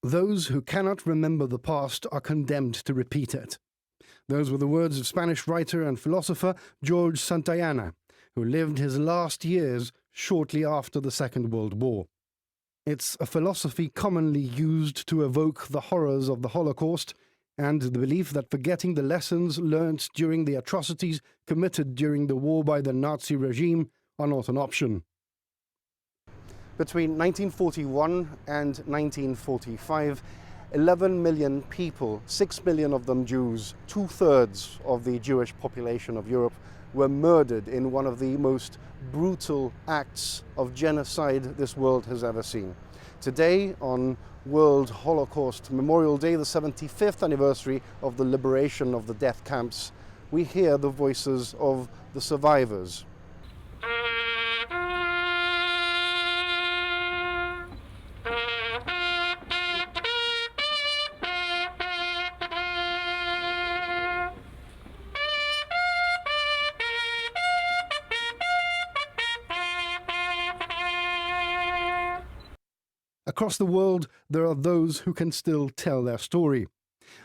Those who cannot remember the past are condemned to repeat it. Those were the words of Spanish writer and philosopher George Santayana, who lived his last years shortly after the Second World War. It's a philosophy commonly used to evoke the horrors of the Holocaust and the belief that forgetting the lessons learnt during the atrocities committed during the war by the Nazi regime are not an option. Between 1941 and 1945, 11 million people, 6 million of them Jews, 2/3 of the Jewish population of Europe, were murdered in one of the most brutal acts of genocide this world has ever seen. Today, on World Holocaust Memorial Day, the 75th anniversary of the liberation of the death camps, we hear the voices of the survivors. Across the world, there are those who can still tell their story.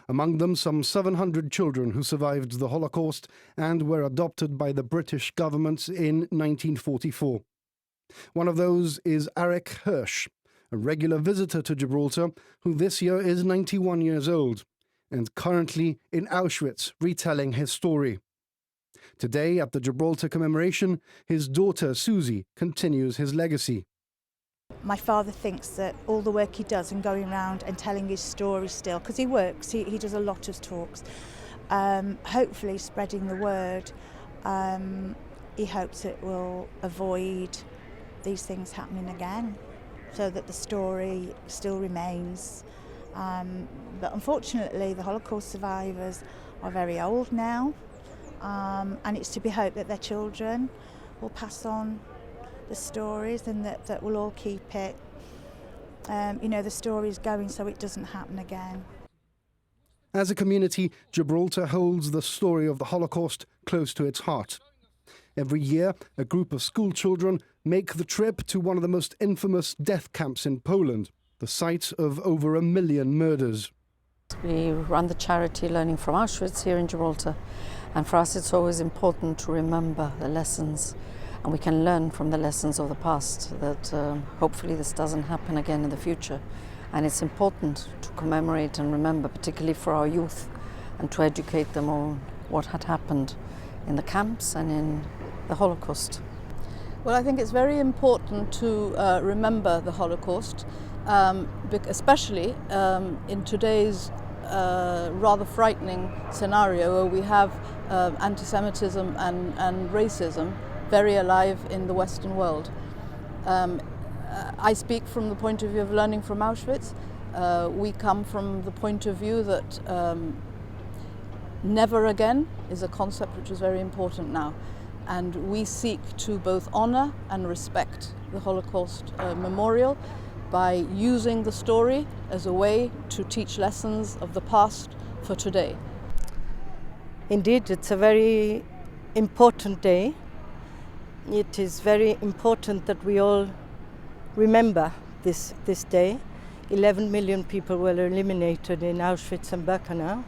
Among them, some 700 children who survived the Holocaust and were adopted by the British government in 1944. One of those is Eric Hirsch, a regular visitor to Gibraltar, who this year is 91 years old and currently in Auschwitz retelling his story. Today, at the Gibraltar commemoration, his daughter Susie continues his legacy. My father thinks that all the work he does in going around and telling his story still, because he works, he does a lot of talks, hopefully spreading the word. He hopes it will avoid these things happening again, so that the story still remains. But unfortunately, the Holocaust survivors are very old now, and it's to be hoped that their children will pass on the stories and that we'll all keep it, the stories going so it doesn't happen again. As a community, Gibraltar holds the story of the Holocaust close to its heart. Every year, a group of school children make the trip to one of the most infamous death camps in Poland, the site of over 1 million murders. We run the charity Learning from Auschwitz here in Gibraltar, and for us it's always important to remember the lessons, and we can learn from the lessons of the past, that hopefully this doesn't happen again in the future. And it's important to commemorate and remember, particularly for our youth, and to educate them on what had happened in the camps and in the Holocaust. Well, I think it's very important to remember the Holocaust, especially in today's rather frightening scenario where we have anti-Semitism and racism very alive in the Western world. I speak from the point of view of Learning from Auschwitz. We come from the point of view that never again is a concept which is very important now. And we seek to both honor and respect the Holocaust Memorial by using the story as a way to teach lessons of the past for today. Indeed, it's a very important day. It is very important that we all remember this day. 11 million people were eliminated in Auschwitz and Birkenau,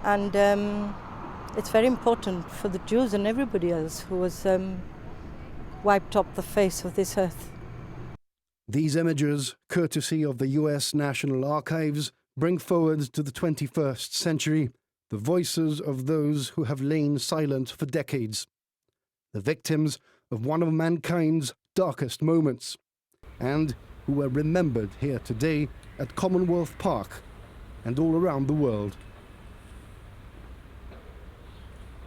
and it's very important for the Jews and everybody else who was wiped off the face of this earth. These images, courtesy of the US National Archives, bring forward to the 21st century the voices of those who have lain silent for decades, the victims of one of mankind's darkest moments, and who were remembered here today at Commonwealth Park and all around the world.